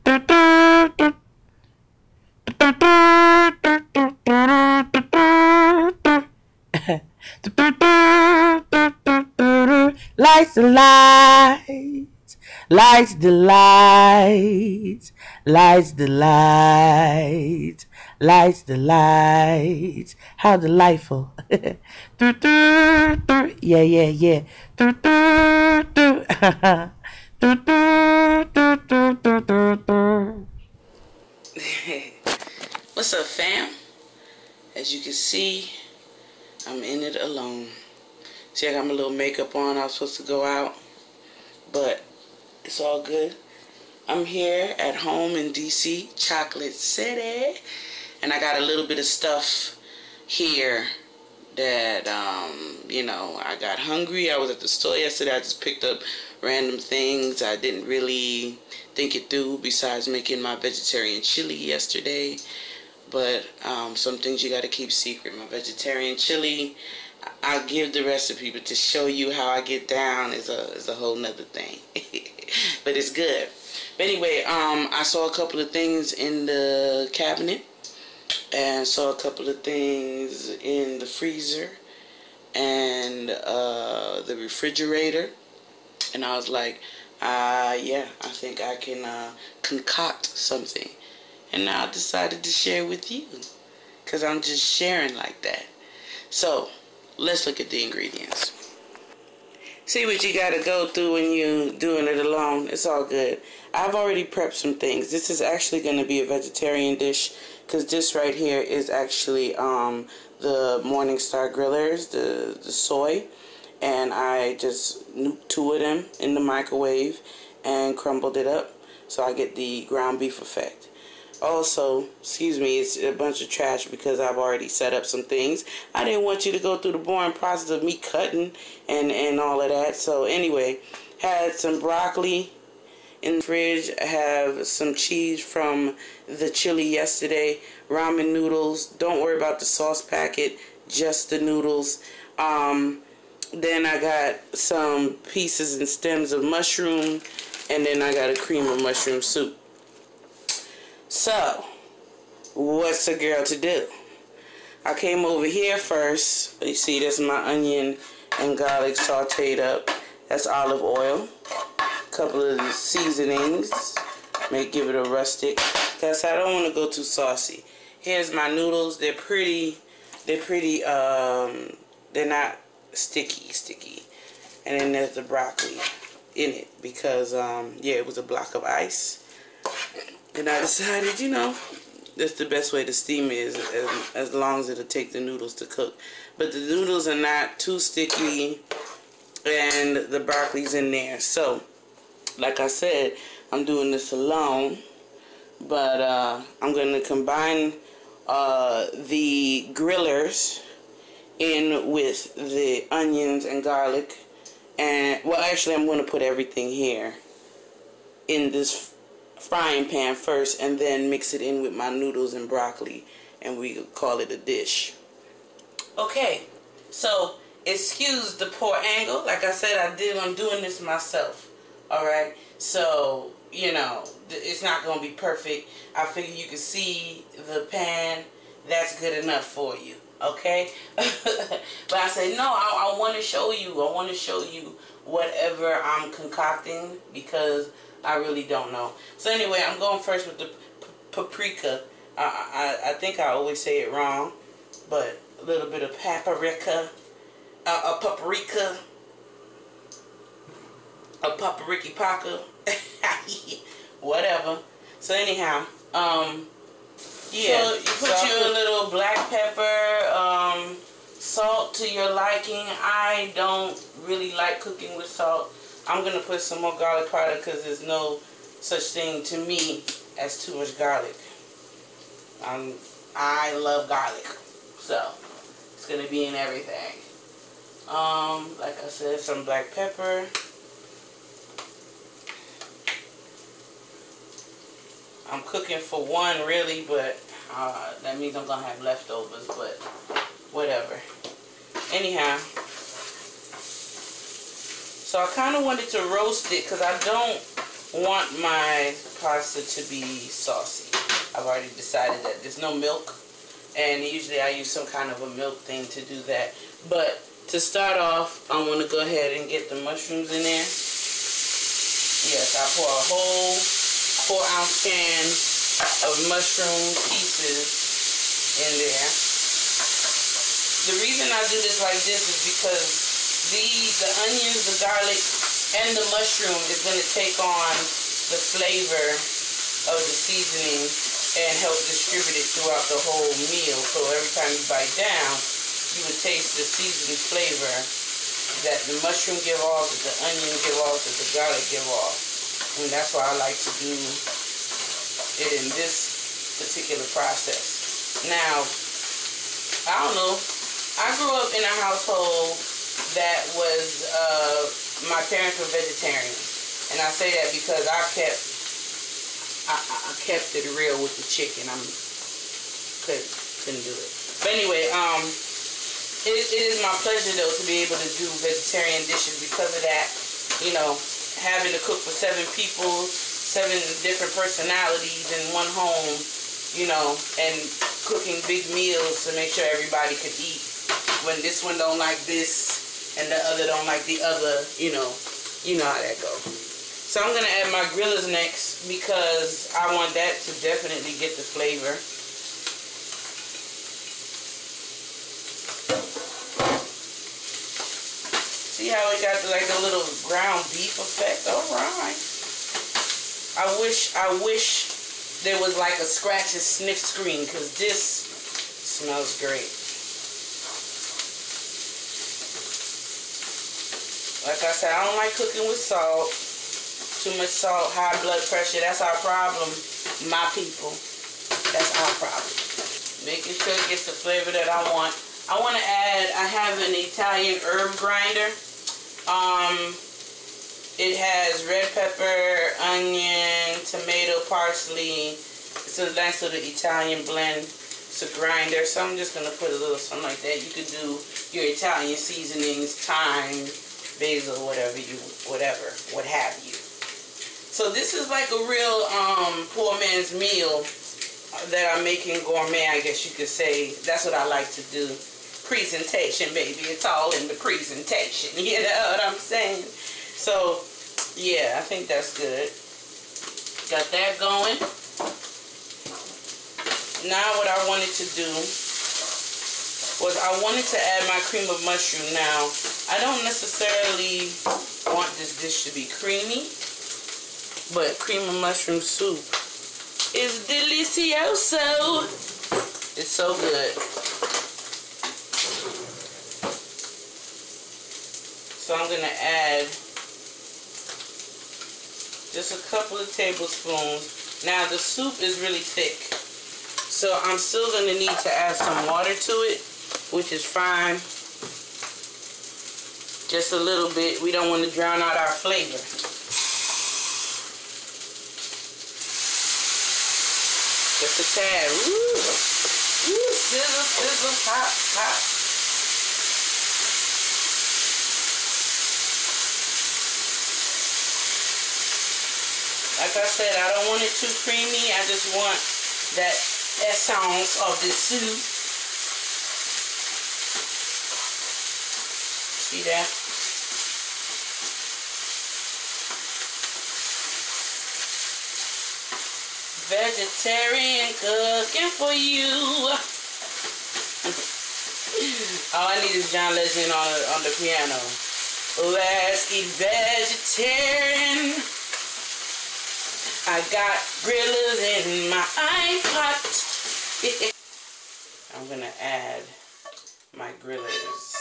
Lights the lights, lights the lights, lights the lights, lights the lights. How delightful. Yeah, yeah, yeah. What's up, fam? As you can see, I'm in it alone. See, I got my little makeup on. I was supposed to go out, but it's all good. I'm here at home in DC, Chocolate City, and I got a little bit of stuff here that, I got hungry. I was at the store yesterday. I just picked up random things. I didn't really think it through besides making my vegetarian chili yesterday. But some things you got to keep secret. My vegetarian chili, I'll give the recipe, but to show you how I get down is a whole nother thing. But it's good. But anyway, I saw a couple of things in the cabinet, and saw a couple of things in the freezer and the refrigerator, and I was like, yeah, I think I can concoct something. And now I decided to share with you, because I'm just sharing like that. So let's look at the ingredients. See what you gotta go through when you're doing it alone. It's all good. I've already prepped some things. This is actually going to be a vegetarian dish, because this right here is actually the Morningstar grillers, the soy, and I just nuked 2 of them in the microwave and crumbled it up so I get the ground beef effect. Also, excuse me, it's a bunch of trash because I've already set up some things. I didn't want you to go through the boring process of me cutting and all of that. So anyway, had some broccoli in the fridge. I have some cheese from the chili yesterday. Ramen noodles. Don't worry about the sauce packet, just the noodles. Then I got some pieces and stems of mushroom, and then I got a cream of mushroom soup. So, what's a girl to do? I came over here first. You see, that's my onion and garlic sauteed up. That's olive oil. A couple of the seasonings. May give it a rustic, because I don't want to go too saucy. Here's my noodles. They're not sticky. And then there's the broccoli in it, because, yeah, it was a block of ice. And I decided, that's the best way to steam it, is as long as it'll take the noodles to cook. But the noodles are not too sticky, and the broccoli's in there. So, like I said, I'm doing this alone. But I'm going to combine the grillers in with the onions and garlic. And, well, actually, I'm going to put everything here in this frying pan first, and then mix it in with my noodles and broccoli, and we call it a dish. Okay, so excuse the poor angle. Like I said, I'm doing this myself. Alright, so it's not gonna be perfect. I figure you can see the pan. That's good enough for you. Okay. But I say no, I want to show you. I want to show you whatever I'm concocting, because I really don't know. So anyway, I'm going first with the paprika. I think I always say it wrong, but a little bit of paprika, a papriki paka, whatever. So anyhow, yeah. So you put your little black pepper, salt to your liking. I don't really like cooking with salt. I'm going to put some more garlic powder, because there's no such thing to me as too much garlic. I love garlic, so it's going to be in everything. Like I said, some black pepper. I'm cooking for one, really, but that means I'm going to have leftovers, but whatever. Anyhow. So I kind of wanted to roast it, because I don't want my pasta to be saucy. I've already decided that there's no milk, and usually I use some kind of a milk thing to do that. But to start off, I want to go ahead and get the mushrooms in there. Yes, I pour a whole 4-ounce can of mushroom pieces in there. The reason I do this like this is because the onions, the garlic, and the mushroom is going to take on the flavor of the seasoning and help distribute it throughout the whole meal. So every time you bite down, you would taste the seasoned flavor that the mushroom give off, that the onion give off, that the garlic give off. And that's why I like to do it in this particular process. Now, I don't know. I grew up in a household that was, my parents were vegetarian. And I say that because I kept it real with the chicken. Couldn't do it. But anyway, it is my pleasure though to be able to do vegetarian dishes because of that. You know, having to cook for 7 people, 7 different personalities in one home, you know, and cooking big meals to make sure everybody could eat. When this one don't like this and the other don't like the other, you know how that goes. So I'm gonna add my grillers next because I want that to definitely get the flavor. See how it got like a little ground beef effect? Alright. I wish there was like a scratch and sniff screen because this smells great. Like I said, I don't like cooking with salt. Too much salt, high blood pressure. That's our problem, my people. That's our problem. Making sure it gets the flavor that I want. I want to add, I have an Italian herb grinder. It has red pepper, onion, tomato, parsley. It's a nice little Italian blend. It's a grinder, so I'm just going to put a little something like that. You could do your Italian seasonings, thyme, basil, what have you. So this is like a real poor man's meal that I'm making gourmet, I guess you could say. That's what I like to do. Presentation, baby. It's all in the presentation. You know what I'm saying? So, yeah, I think that's good. Got that going. Now what I wanted to do was I wanted to add my cream of mushroom. Now, I don't necessarily want this dish to be creamy, but cream of mushroom soup is delicioso. It's so good. So I'm going to add just a couple of tablespoons. Now, the soup is really thick, so I'm still going to need to add some water to it, which is fine. Just a little bit. We don't want to drown out our flavor. Just a tad. Woo! Woo! Sizzle, sizzle, hot, hot. Like I said, I don't want it too creamy. I just want that essence of the soup. See that? Vegetarian cooking for you. All I need is John Legend on the piano. Let's eat vegetarian. I got grillers in my iPod. I'm gonna add my grillers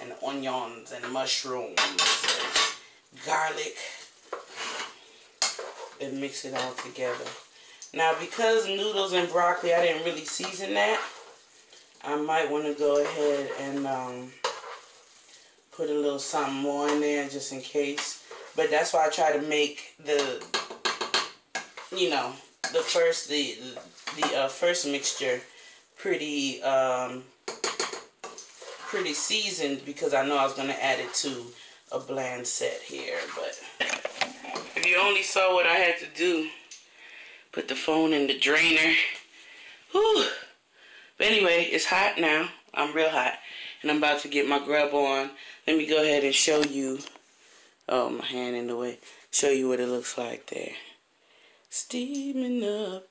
and onions and mushrooms and garlic and mix it all together. Now, because noodles and broccoli, I didn't really season that, I might want to go ahead and put a little something more in there just in case. But that's why I try to make the first mixture pretty seasoned, because I know I was going to add it to a bland set here. But If you only saw what I had to do, put the phone in the drainer. Whew. But anyway, it's hot now. I'm real hot. And I'm about to get my grub on. Let me go ahead and show you. Oh, my hand in the way. Show you what it looks like there. Steaming up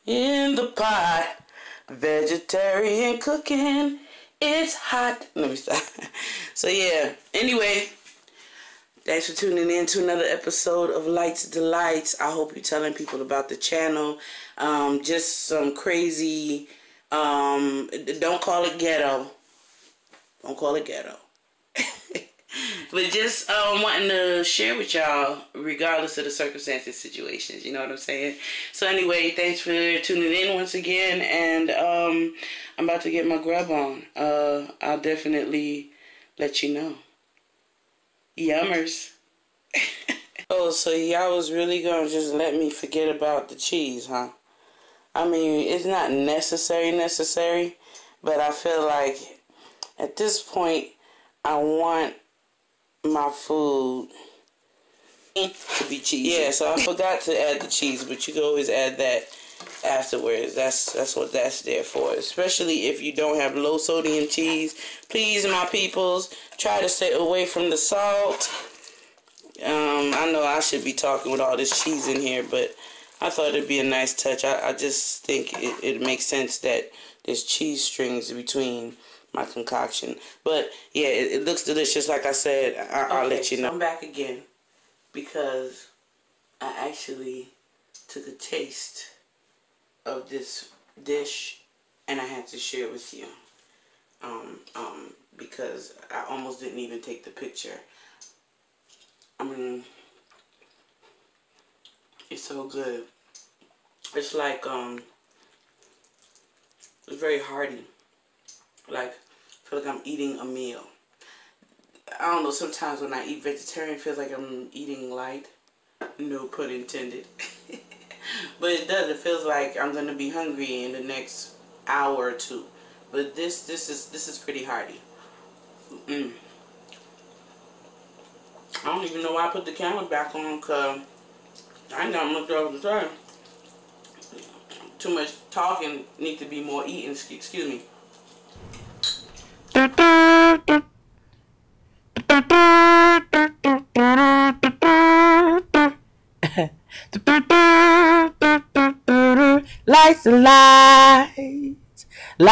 in the pot. Vegetarian cooking. It's hot. Let me stop. So yeah, anyway, thanks for tuning in to another episode of Lights Delights. I hope you're telling people about the channel. Just some crazy, don't call it ghetto. Don't call it ghetto. But just wanting to share with y'all, regardless of the circumstances, situations. You know what I'm saying? So anyway, thanks for tuning in once again. And I'm about to get my grub on. I'll definitely let you know. Yummers. Oh, so y'all was really going to just let me forget about the cheese, huh? I mean, it's not necessary, but I feel like at this point, I want my food to be cheesy. Yeah, so I forgot to add the cheese, but you can always add that afterwards. That's what that's there for. Especially if you don't have low sodium cheese. Please, my peoples, try to stay away from the salt. I know I should be talking with all this cheese in here, but I thought it'd be a nice touch. I just think it makes sense that there's cheese strings between my concoction. But yeah, it looks delicious. Like I said, I'll let you know. I'm back again because I actually took a taste of this dish and I had to share it with you. Because I almost didn't even take the picture. I mean, it's so good. It's like it's very hearty. Like, I feel like I'm eating a meal. I don't know, sometimes when I eat vegetarian, it feels like I'm eating light. No pun intended. But it does. It feels like I'm going to be hungry in the next hour or two. But this is pretty hearty. I don't even know why I put the camera back on, because I know I'm going to throw the time. Too much talking, need to be more eating. Excuse me. Lights alive.